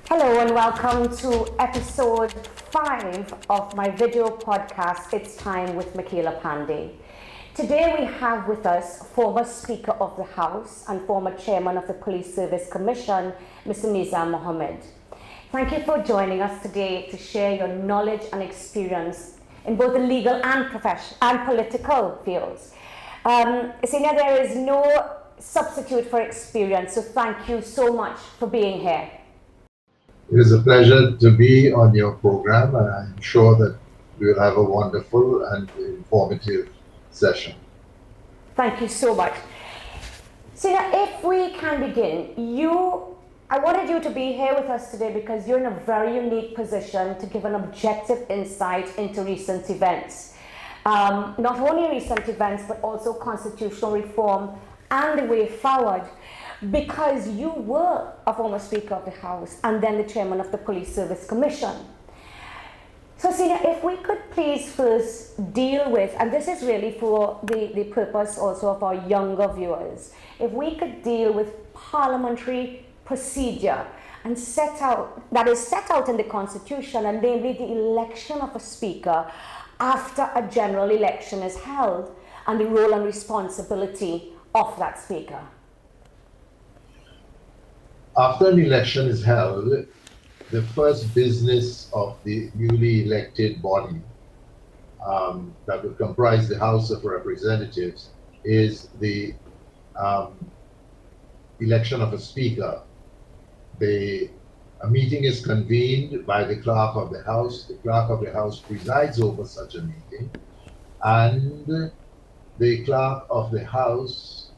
Hello and welcome to episode 5 of my video podcast, It's Time with Mickela Panday. Today we have with us former Speaker of the House and former Chairman of the Police Service Commission, Mr. Nizam Mohammed. Thank you for joining us today to share your knowledge and experience in both the legal and professional and political fields. Senior, there is no substitute for experience, so thank you so much for being here. It is a pleasure to be on your program, and I'm sure that we will have a wonderful and informative session. Thank you so much. Sina, if we can begin, I wanted you to be here with us today because you're in a very unique position to give an objective insight into recent events. Not only recent events, but also constitutional reform and the way forward. Because you were a former Speaker of the House and then the Chairman of the Police Service Commission. So, Sina, if we could please first deal with, and this is really for the purpose also of our younger viewers, if we could deal with parliamentary procedure and set out in the Constitution, and namely the election of a Speaker after a general election is held, and the role and responsibility of that Speaker. After an election is held, the first business of the newly elected body that would comprise the House of Representatives is the election of a Speaker. A meeting is convened by the Clerk of the House. The Clerk of the House presides over such a meeting, and the Clerk of the House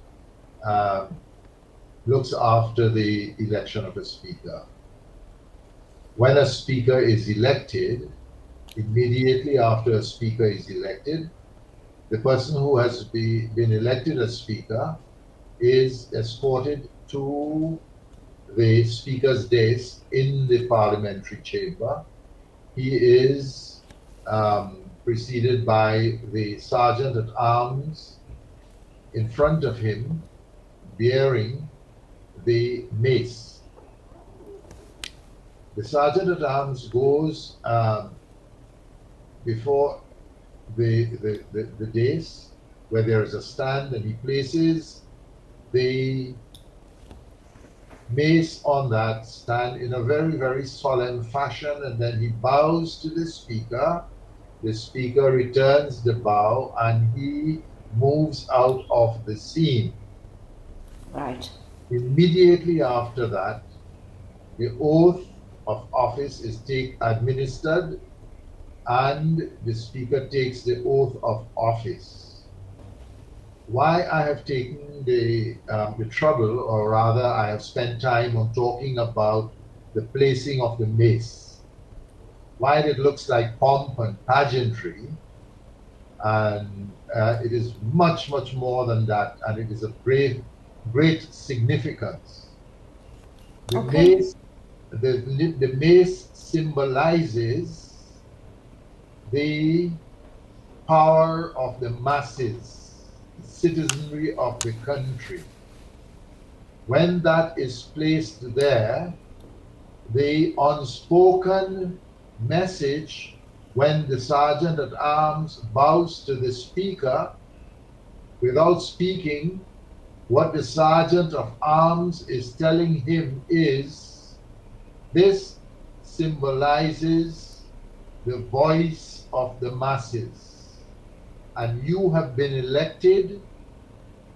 looks after the election of a Speaker. When a Speaker is elected, immediately after a Speaker is elected, the person who has been elected as Speaker is escorted to the Speaker's desk in the Parliamentary Chamber. He is preceded by the Sergeant at Arms in front of him, bearing the mace. The Sergeant at Arms goes before the dais where there is a stand, and he places the mace on that stand in a very, very solemn fashion, and then he bows to the Speaker. The Speaker returns the bow and he moves out of the scene. Right. Immediately after that, the oath of office is administered, and the Speaker takes the oath of office. Why I have taken the trouble, or rather I have spent time on talking about the placing of the mace. While it looks like pomp and pageantry, and it is much, much more than that, and it is a great significance. The mace symbolizes the power of the masses, the citizenry of the country. When that is placed there, the unspoken message, when the Sergeant at Arms bows to the Speaker without speaking, what the Sergeant of Arms is telling him is, this symbolizes the voice of the masses, and you have been elected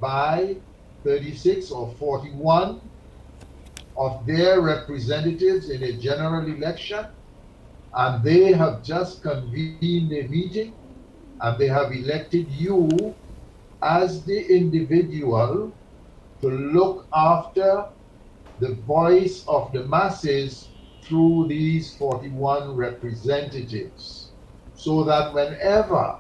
by 36 or 41 of their representatives in a general election, and they have just convened a meeting, and they have elected you as the individual to look after the voice of the masses through these 41 representatives, so that whenever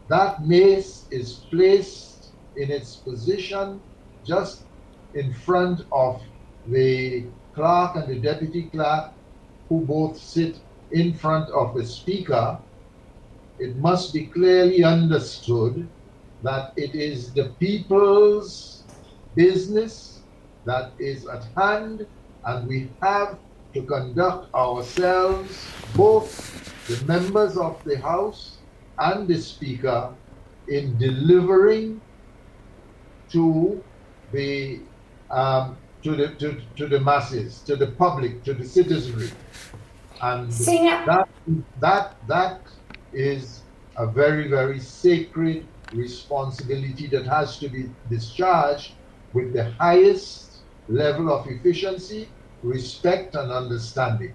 that mace is placed in its position just in front of the clerk and the deputy clerk, who both sit in front of the Speaker, it must be clearly understood that it is the people's business that is at hand, and we have to conduct ourselves, both the members of the House and the Speaker, in delivering to the to the masses, to the public, to the citizenry, and Senior, that is a very, very sacred responsibility that has to be discharged with the highest level of efficiency, respect, and understanding.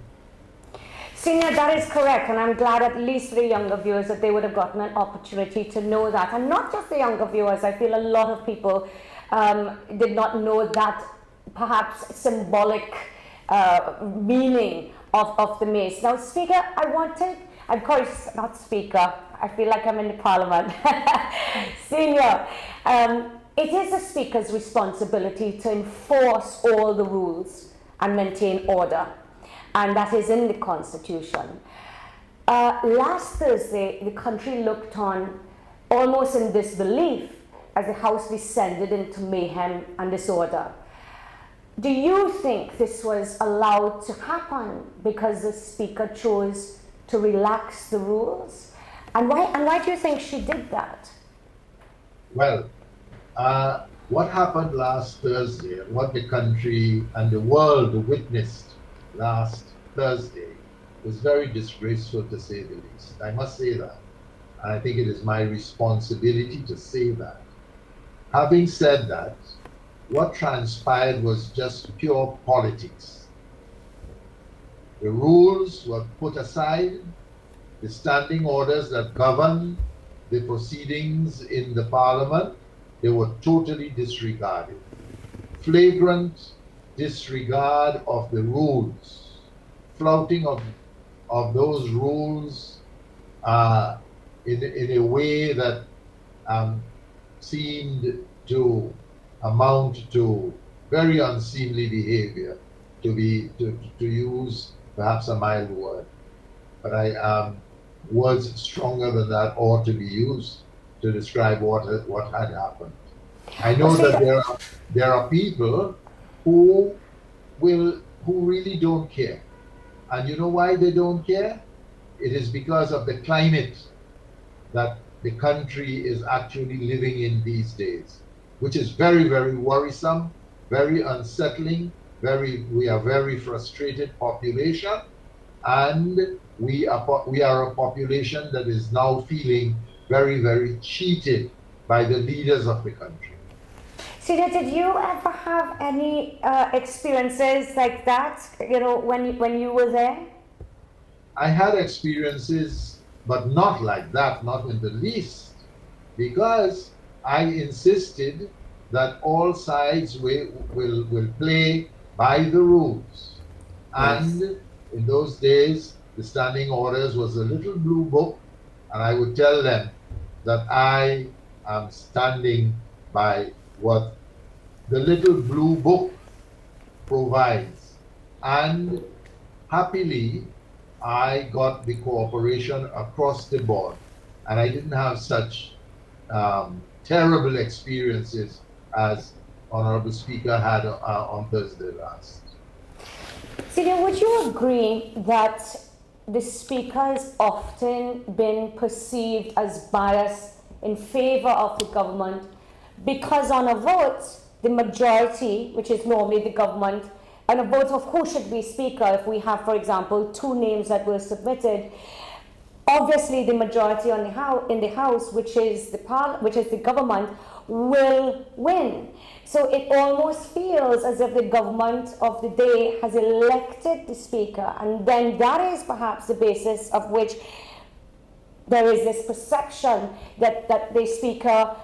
Senior, that is correct, and I'm glad at least for the younger viewers that they would have gotten an opportunity to know that. And not just the younger viewers, I feel a lot of people did not know that perhaps symbolic meaning of the mace. Now, Speaker, I wanted, of course, not Speaker, I feel like I'm in the Parliament. Senior, it is the Speaker's responsibility to enforce all the rules and maintain order, and that is in the Constitution. Last Thursday, the country looked on almost in disbelief as the House descended into mayhem and disorder. Do you think this was allowed to happen because the Speaker chose to relax the rules? And why do you think she did that? Well, what happened last Thursday, and what the country and the world witnessed last Thursday, was very disgraceful, to say the least. I must say that. And I think it is my responsibility to say that. Having said that, what transpired was just pure politics. The rules were put aside. The standing orders that govern the proceedings in the Parliament, they were totally disregarded. Flagrant disregard of the rules, flouting of those rules in a way that seemed to amount to very unseemly behavior, to use perhaps a mild word. But words stronger than that ought to be used to describe what had happened. I know that there are people who really don't care. And you know why they don't care? It is because of the climate that the country is actually living in these days, which is very, very worrisome, very unsettling. We are very frustrated population, and we are a population that is now feeling very, very cheated by the leaders of the country. Sina, did you ever have any experiences like that, when you were there? I had experiences, but not like that, not in the least, because I insisted that all sides will play by the rules. Yes. And in those days, the standing orders was a little blue book, and I would tell them that I am standing by what the little blue book provides. And happily, I got the cooperation across the board, and I didn't have such terrible experiences as Honorable Speaker had on Thursday last. Senior, would you agree that the Speaker has often been perceived as biased in favor of the government because on a vote, the majority, which is normally the government, and a vote of who should be Speaker, if we have, for example, two names that were submitted, obviously the majority in the House, which is the government, will win. So it almost feels as if the government of the day has elected the Speaker, and then that is perhaps the basis of which there is this perception that the Speaker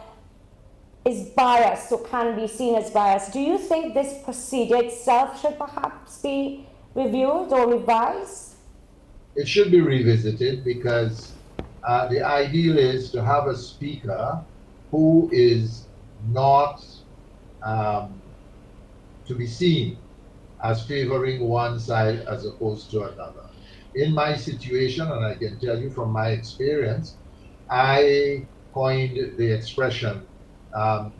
is biased, or can be seen as biased. Do you think this procedure itself should perhaps be reviewed or revised? It should be revisited, because the ideal is to have a Speaker who is not to be seen as favoring one side as opposed to another. In my situation, and I can tell you from my experience, I coined the expression,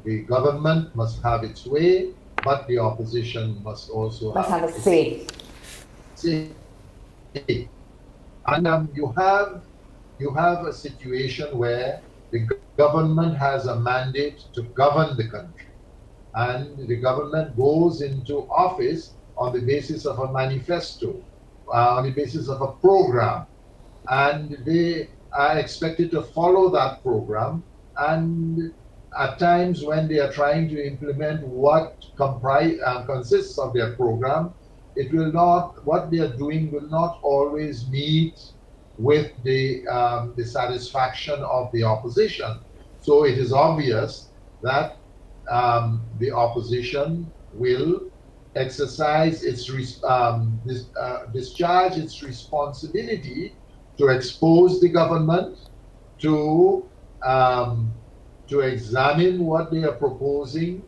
the government must have its way, but the opposition must also have a say. say. And you have a situation where the government has a mandate to govern the country, and the government goes into office on the basis of a manifesto, on the basis of a program, and they are expected to follow that program. And at times, when they are trying to implement what consists of their program, it will not. What they are doing will not always meet with the satisfaction of the opposition. So it is obvious that the opposition will exercise discharge its responsibility to expose the government, to to examine what they are proposing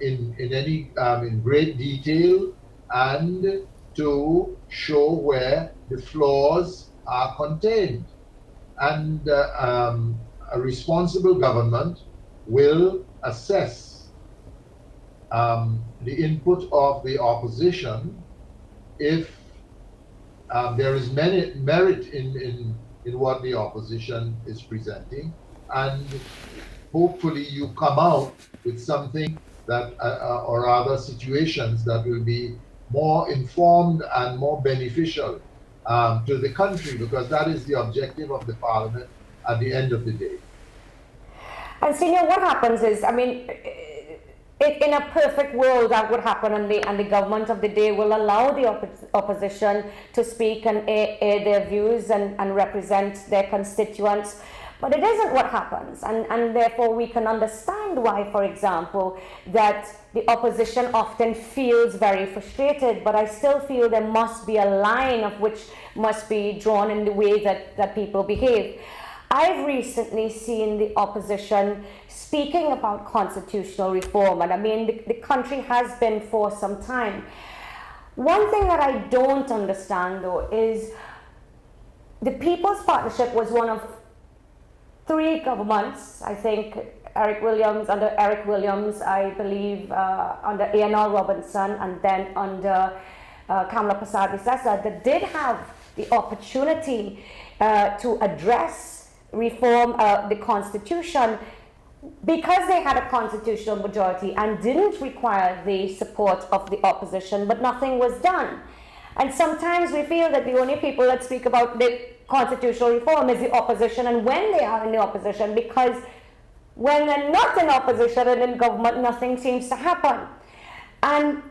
in great detail, and to show where the flaws are contained. And a responsible government will assess the input of the opposition if there is merit in what the opposition is presenting, and hopefully you come out with something that, or other situations that will be more informed and more beneficial to the country, because that is the objective of the parliament at the end of the day. And Senior, what happens is, I mean, in a perfect world, that would happen, and the government of the day will allow the opposition to speak and air their views and represent their constituents. But it isn't what happens, and therefore we can understand why, for example, that the opposition often feels very frustrated. But I still feel there must be a line of which must be drawn in the way that people behave. I've recently seen the opposition speaking about constitutional reform, and I mean, the country has been for some time. One thing that I don't understand, though, is the People's Partnership was one of 3 governments. I think under Eric Williams, I believe under A.N.R. Robinson, and then under Kamala Persad-Bissessar, that did have the opportunity to address reform the Constitution, because they had a constitutional majority and didn't require the support of the opposition, but nothing was done. And sometimes we feel that the only people that speak about the constitutional reform is the opposition, and when they are in the opposition, because when they're not in opposition and in government, nothing seems to happen. And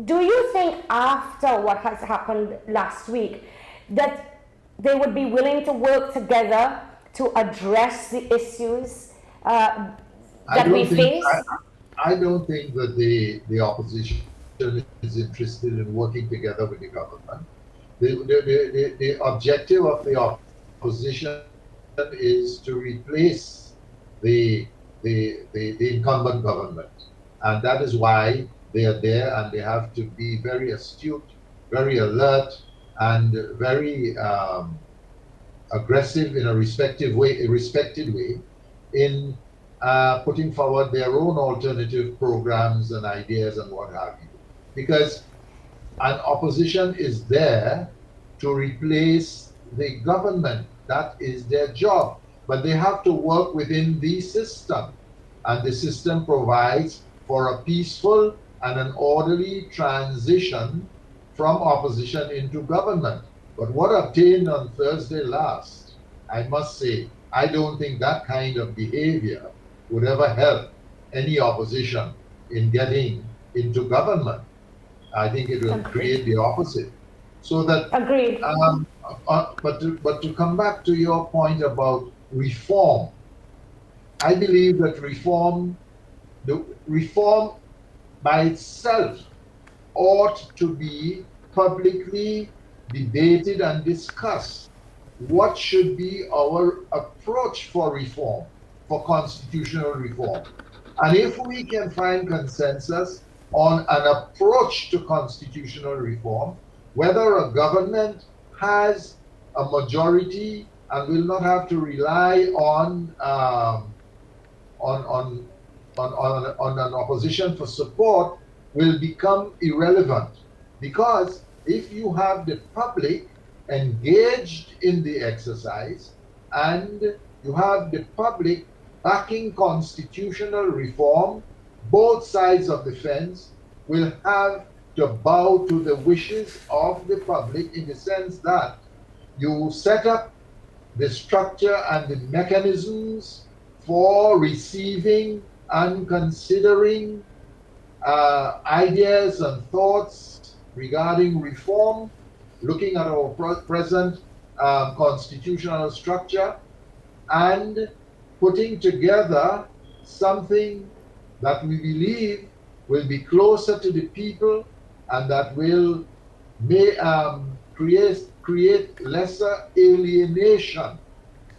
do you think, after what has happened last week, that they would be willing to work together to address the issues that we face? I don't think that the opposition is interested in working together with the government. The objective of the opposition is to replace the incumbent government, and that is why they are there, and they have to be very astute, very alert, and very aggressive in a respected way in putting forward their own alternative programs and ideas and what have you. Because an opposition is there to replace the government. That is their job. But they have to work within the system. And the system provides for a peaceful and an orderly transition from opposition into government. But what obtained on Thursday last, I must say, I don't think that kind of behavior would ever help any opposition in getting into government. I think it will create the opposite. So that, agreed. But to come back to your point about reform, I believe that reform by itself ought to be publicly debated and discussed. What should be our approach for reform, for constitutional reform? And if we can find consensus on an approach to constitutional reform, whether a government has a majority and will not have to rely on an opposition for support, will become irrelevant, because if you have the public engaged in the exercise and you have the public backing constitutional reform, both sides of the fence will have to bow to the wishes of the public, in the sense that you set up the structure and the mechanisms for receiving and considering ideas and thoughts regarding reform, looking at our present constitutional structure, and putting together something that we believe will be closer to the people and that will create lesser alienation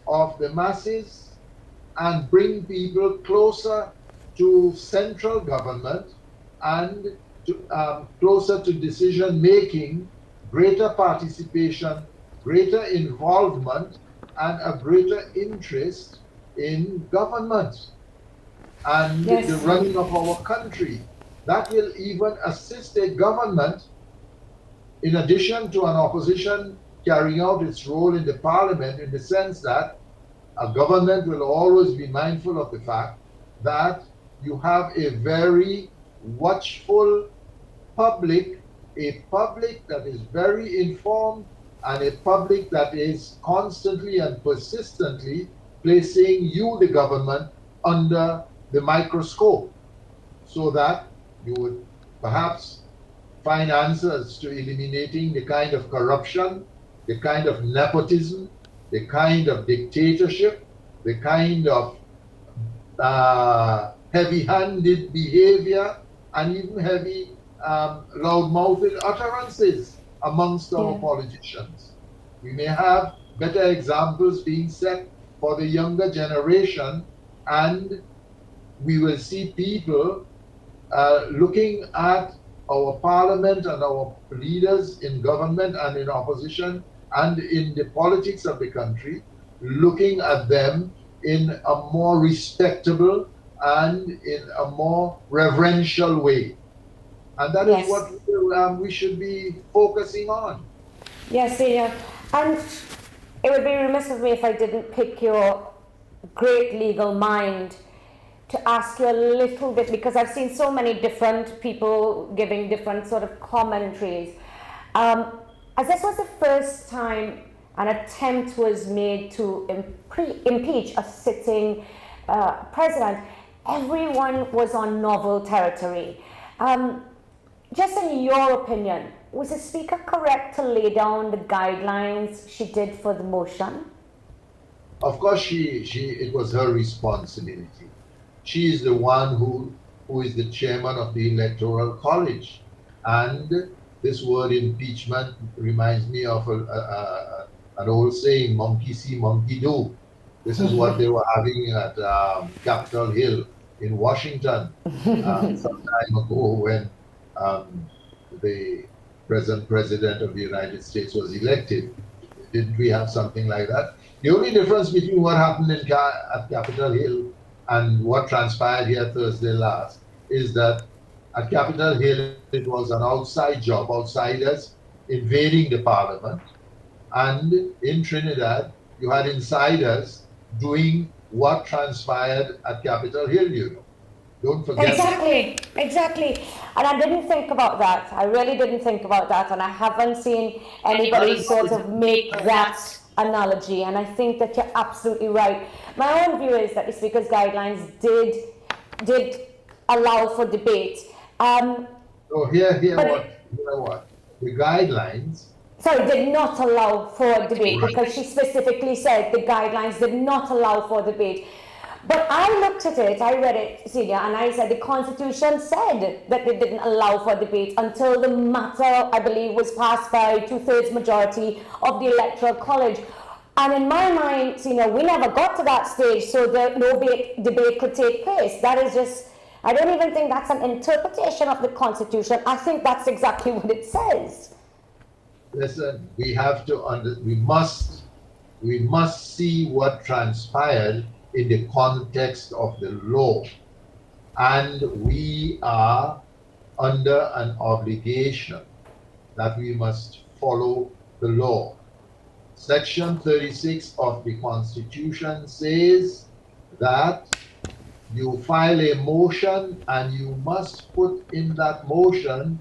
of the masses and bring people closer to central government and closer to decision making, greater participation, greater involvement, and a greater interest in government and the running of our country. That will even assist a government, in addition to an opposition carrying out its role in the parliament, in the sense that a government will always be mindful of the fact that you have a very watchful public, a public that is very informed, and a public that is constantly and persistently placing you, the government, under the microscope, so that you would perhaps find answers to eliminating the kind of corruption, the kind of nepotism, the kind of dictatorship, the kind of heavy-handed behavior, and even heavy, loud-mouthed utterances amongst our politicians. We may have better examples being set for the younger generation, and we will see people looking at our parliament and our leaders in government and in opposition and in the politics of the country, looking at them in a more respectable and in a more reverential way. And that is what we should be focusing on. Yes, Senior. And it would be remiss of me if I didn't pick your great legal mind to ask you a little bit, because I've seen so many different people giving different sort of commentaries. As this was the first time an attempt was made to impeach a sitting president, everyone was on novel territory. Just in your opinion, was the Speaker correct to lay down the guidelines she did for the motion? Of course, it was her responsibility. She is the one who is the chairman of the Electoral College. And this word impeachment reminds me of an old saying, monkey see, monkey do. This is what they were having at Capitol Hill in Washington some time ago when the present president of the United States was elected. Didn't we have something like that? The only difference between what happened at Capitol Hill and what transpired here Thursday last is that at Capitol Hill it was an outside job, outsiders invading the parliament, and in Trinidad you had insiders doing what transpired at Capitol Hill, you know. Don't forget. Exactly. And I didn't think about that. I really didn't think about that, and I haven't seen anybody sort of make that analogy, and I think that you're absolutely right. My own view is that the Speaker's guidelines did allow for debate. So here what? The guidelines. Sorry, did not allow for debate, because she specifically said the guidelines did not allow for debate. But I looked at it, I read it, Celia, and I said the Constitution said that they didn't allow for debate until the matter, I believe, was passed by 2/3 majority of the Electoral College. And in my mind, we never got to that stage, so that no debate could take place. That is just, I don't even think that's an interpretation of the Constitution. I think that's exactly what it says. Listen, we must see what transpired in the context of the law, and we are under an obligation that we must follow the law. Section 36 of the Constitution says that you file a motion and you must put in that motion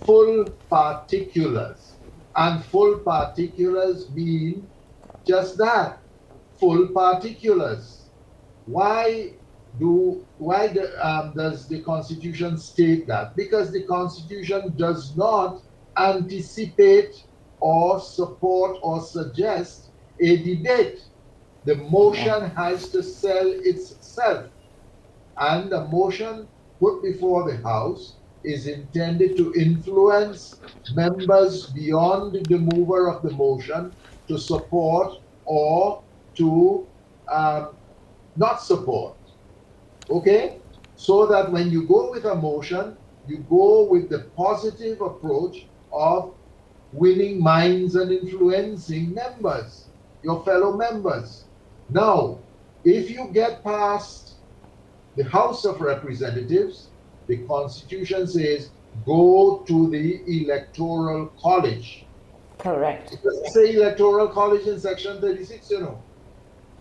full particulars. And full particulars mean just that, full particulars. Does the Constitution state that? Because the Constitution does not anticipate or support or suggest a debate. The motion has to sell itself. And the motion put before the House is intended to influence members beyond the mover of the motion to support or to not support. Okay? So that when you go with a motion, you go with the positive approach of winning minds and influencing members, your fellow members. Now, if you get past the House of Representatives, the Constitution says go to the Electoral College. Correct. It doesn't say Electoral College in Section 36, you know.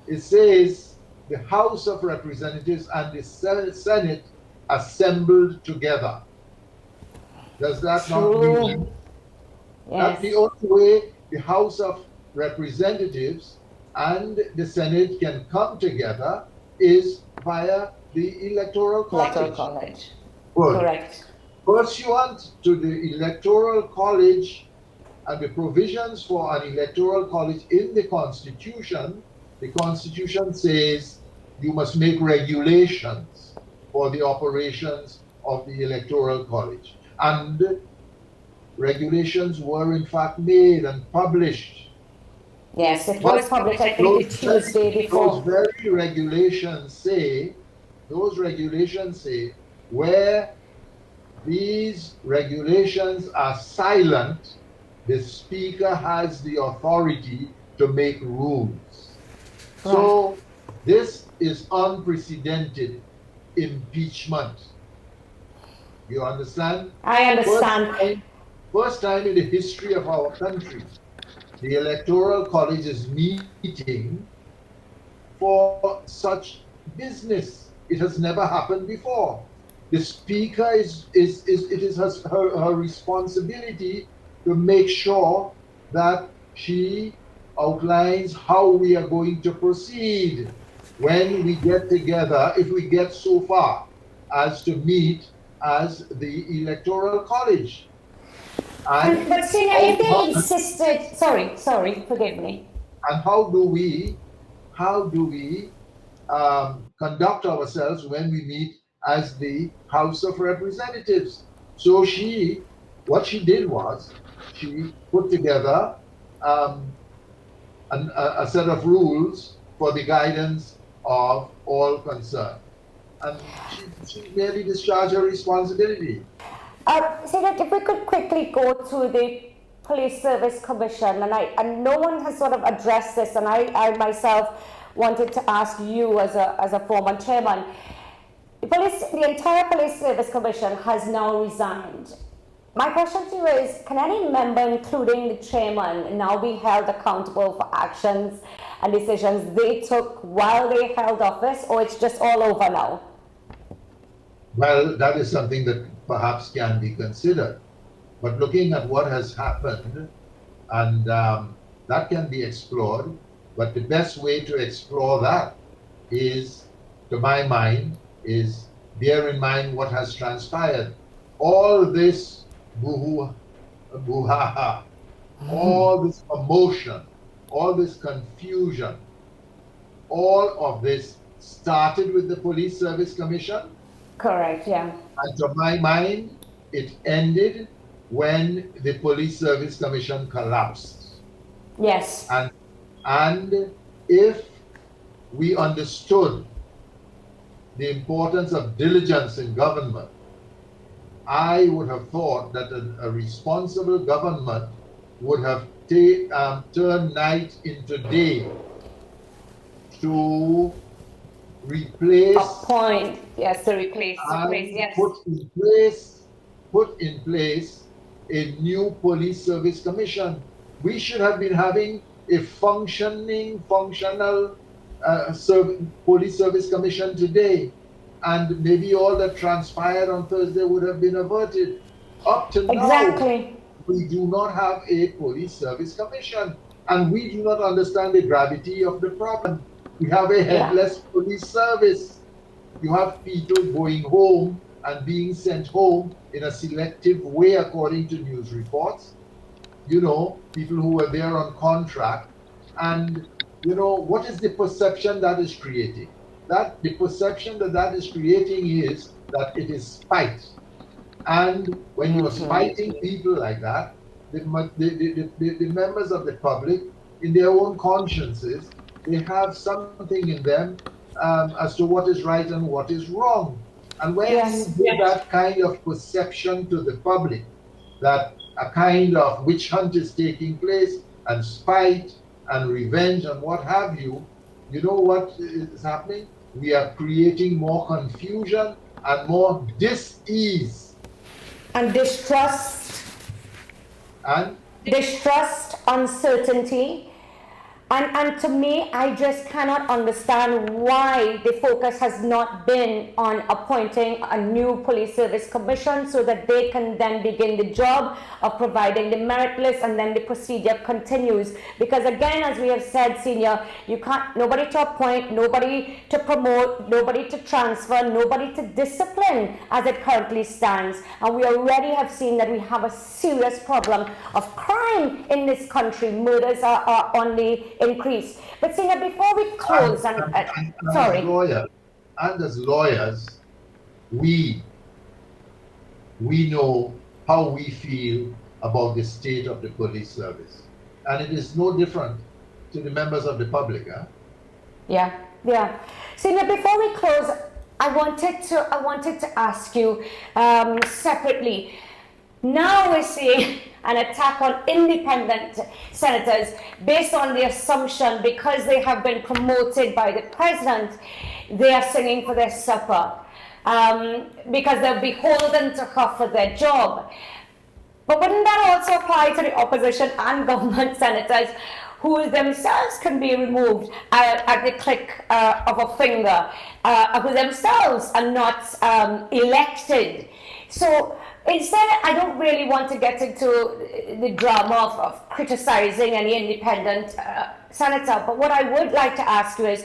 It says the House of Representatives and the Senate assembled together. Does that not mean? Yes. That's the only way the House of Representatives and the Senate can come together is via the Electoral College. Electoral College. Good. Correct. Pursuant to the Electoral College and the provisions for an Electoral College in the Constitution says you must make regulations for the operations of the Electoral College. And regulations were in fact made and published. Yes, it was published, I think, the Tuesday before. Those very regulations say, where these regulations are silent, the Speaker has the authority to make rules. Right. So this is unprecedented impeachment. You understand? I understand. First time in the history of our country, the Electoral College is meeting for such business. It has never happened before. The Speaker it is her responsibility to make sure that she outlines how we are going to proceed when we get together, if we get so far as to meet as the Electoral College. But Senior, if they insisted, sorry, forgive me. And how do we conduct ourselves when we meet as the House of Representatives? So what she did was, she put together a set of rules for the guidance of all concerned. And she merely discharged her responsibility. Senior, if we could quickly go to the Police Service Commission, and no one has sort of addressed this, and I myself wanted to ask you as a former chairman. The entire Police Service Commission has now resigned. My question to you is, can any member, including the chairman, now be held accountable for actions and decisions they took while they held office, or it's just all over now? Well, that is something that perhaps can be considered. But looking at what has happened, and that can be explored, but the best way to explore that is, to my mind, is bear in mind what has transpired. All this brouhaha, all this emotion, all this confusion, all of this started with the Police Service Commission. Correct, yeah. And to my mind, it ended when the Police Service Commission collapsed. Yes. And if we understood the importance of diligence in government, I would have thought that a responsible government would have turned night into day to replace, yes, to replace, yes. put in place a new police service commission. We should have been having a functional police service commission today, and maybe all that transpired on Thursday would have been averted. Up to now, Exactly. we do not have a police service commission, and we do not understand the gravity of the problem. We have a Yeah. headless police service. You have people going home and being sent home in a selective way, according to news reports. You know, people who were there on contract. And, you know, what is the perception that is creating? That the perception that that is creating is that it is spite. And when you are spiting people like that, the members of the public, in their own consciences, they have something in them as to what is right and what is wrong. And when Yes. you give that kind of perception to the public, that a kind of witch hunt is taking place, and spite and revenge and what have you, you know what is happening? We are creating more confusion and more dis-ease. And distrust, And uncertainty. And to me, I just cannot understand why the focus has not been on appointing a new police service commission so that they can then begin the job of providing the merit list, and then the procedure continues. Because again, as we have said, Senior, you can't, nobody to appoint, nobody to promote, nobody to transfer, nobody to discipline as it currently stands. And we already have seen that we have a serious problem of crime in this country. Murders are on the increase. But Senior, before we close, sorry. As lawyers, we know how we feel about the state of the police service, and it is no different to the members of the public. Huh? Yeah. Senior, before we close, I wanted to ask you separately. Now we're seeing an attack on independent senators based on the assumption, because they have been promoted by the president, they are singing for their supper, because they're beholden to her for their job. But wouldn't that also apply to the opposition and government senators, who themselves can be removed at the click of a finger, who themselves are not elected? So instead, I don't really want to get into the drama of criticizing any independent senator, but what I would like to ask you is,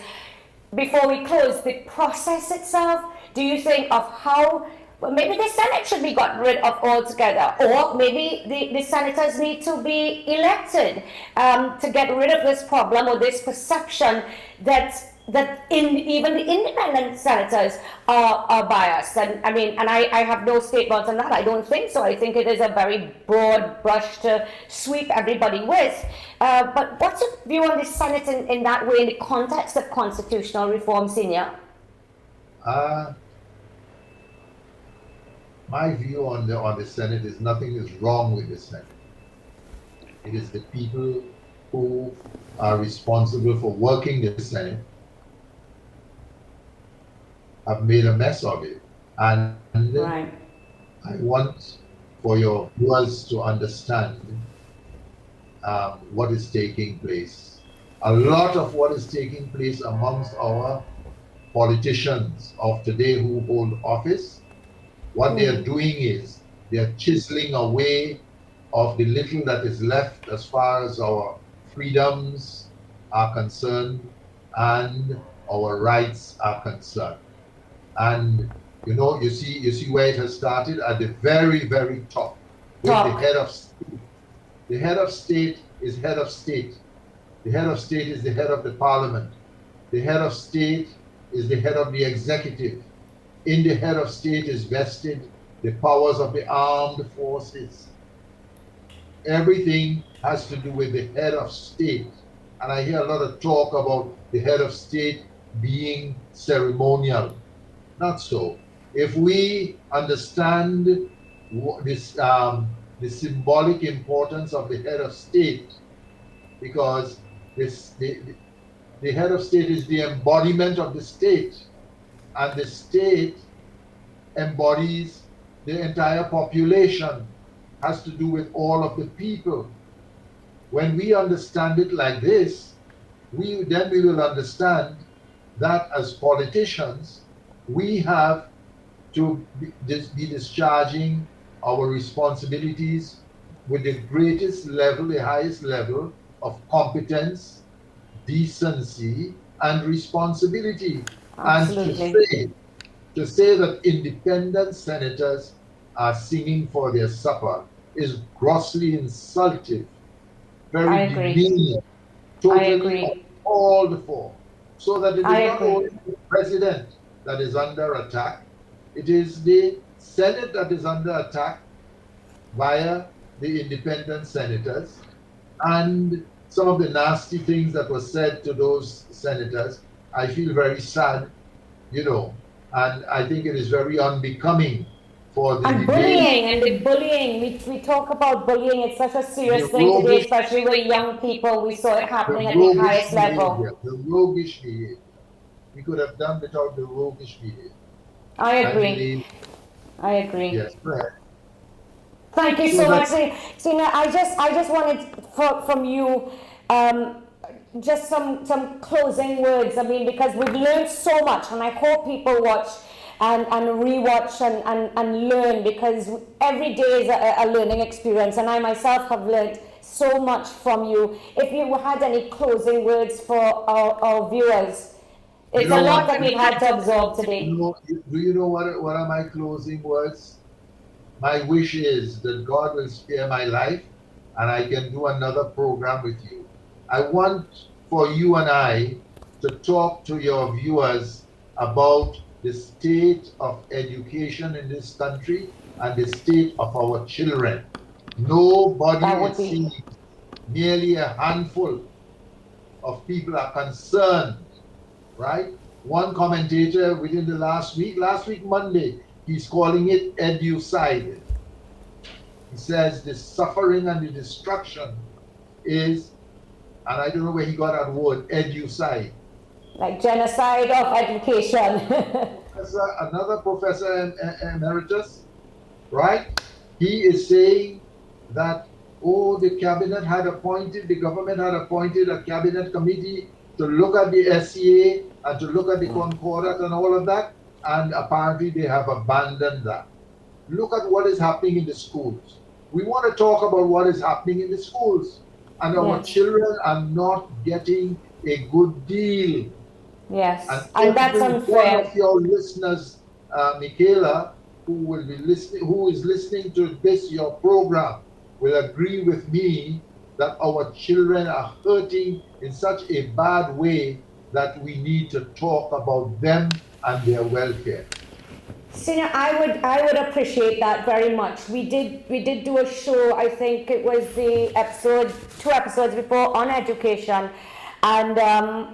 before we close, the process itself, do you think of how, well, maybe the Senate should be gotten rid of altogether, or maybe the senators need to be elected to get rid of this problem, or this perception that even the independent senators are biased. And I have no statement on that. I don't think so. I think it is a very broad brush to sweep everybody with. But what's your view on the Senate in that way, in the context of constitutional reform, Senior? My view on the Senate is nothing is wrong with the Senate. It is the people who are responsible for working the Senate have made a mess of it. And Right. I want for your viewers to understand what is taking place. A lot of what is taking place amongst our politicians of today who hold office, what they are doing is they are chiseling away of the little that is left as far as our freedoms are concerned and our rights are concerned. And you see where it has started at the very, very top with the head of state. The head of state is head of state. The head of state is the head of the parliament. The head of state is the head of the executive. In the head of state is vested the powers of the armed forces. Everything has to do with the head of state. And I hear a lot of talk about the head of state being ceremonial. Not so. If we understand this, the symbolic importance of the head of state, because the head of state is the embodiment of the state, and the state embodies the entire population. has to do with all of the people. When we understand it like this, we will understand that as politicians, we have to be discharging our responsibilities with the greatest level, the highest level of competence, decency, and responsibility. Absolutely. And to say that independent senators are singing for their supper is grossly insulting, I very agree. demeaning, I totally agree. uncalled for. So that it I is not agree. only the president that is under attack, it is the Senate that is under attack via the independent senators, and some of the nasty things that were said to those senators. I feel very sad, and I think it is very unbecoming for the And debate. bullying, and the bullying, we talk about bullying, it's such a serious The thing today, roguish, especially with young people. We saw it the happening at the roguish highest behavior, level. the roguish behavior. We could have done without the roguish behavior. I I agree. believe, I agree. yes, go ahead. Thank you So so much. that So, I just wanted from you just some closing words. I mean, because we've learned so much, and I hope people watch and rewatch and learn, because every day is a learning experience, and I myself have learned so much from you. If you had any closing words for our viewers, you it's a know lot what? that we've had to absorb today. Do you know what are my closing words? My wish is that God will spare my life and I can do another program with you. I want for you and I to talk to your viewers about the state of education in this country and the state of our children. Nobody, That it would be seems, merely a handful of people are concerned, right? One commentator within the last week Monday, he's calling it educide. He says the suffering and the destruction is, and I don't know where he got that word, educide. like genocide of education. Another professor emeritus, right? He is saying that, oh, the government had appointed a cabinet committee to look at the SCA and to look at the Concordat and all of that, and apparently they have abandoned that. Look at what is happening in the schools. We want to talk about what is happening in the schools, and our Yes. children are not getting a good deal. Yes, and that's Every one unfair. of your listeners, Mickela, who is listening to your program, will agree with me that our children are hurting in such a bad way that we need to talk about them and their welfare. Sina, I would appreciate that very much. We did do a show. I think it was the two episodes before, on education, and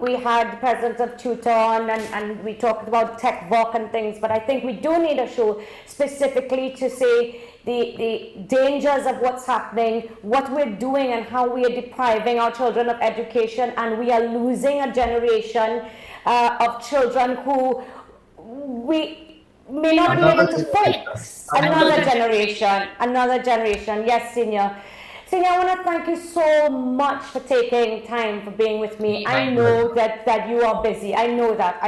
we had the president of Tutor on, and we talked about tech voc and things. But I think we do need a show specifically to say the dangers of what's happening, what we're doing, and how we are depriving our children of education, and we are losing a generation of children who we may not be able to fix. Another generation. Yes, Senior. Senior, I want to thank you so much for taking time, for being with me. I know that you are busy. I know that,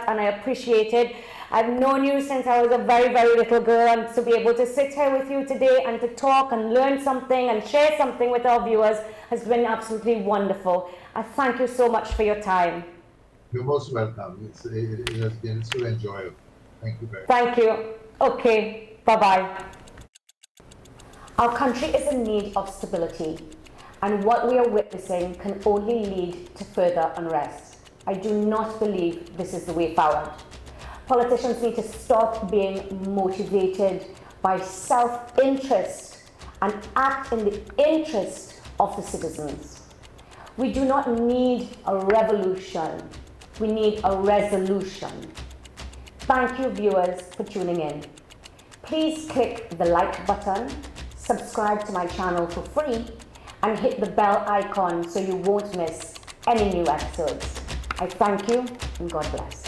and I appreciate it. I've known you since I was a very, very little girl, and to be able to sit here with you today and to talk and learn something and share something with our viewers has been absolutely wonderful. I thank you so much for your time. You're most welcome. It has been so enjoyable. Thank you very much. Thank you. Okay, bye-bye. Our country is in need of stability, and what we are witnessing can only lead to further unrest. I do not believe this is the way forward. Politicians need to stop being motivated by self-interest and act in the interest of the citizens. We do not need a revolution. We need a resolution. Thank you, viewers, for tuning in. Please click the like button, subscribe to my channel for free, and hit the bell icon so you won't miss any new episodes. I thank you, and God bless.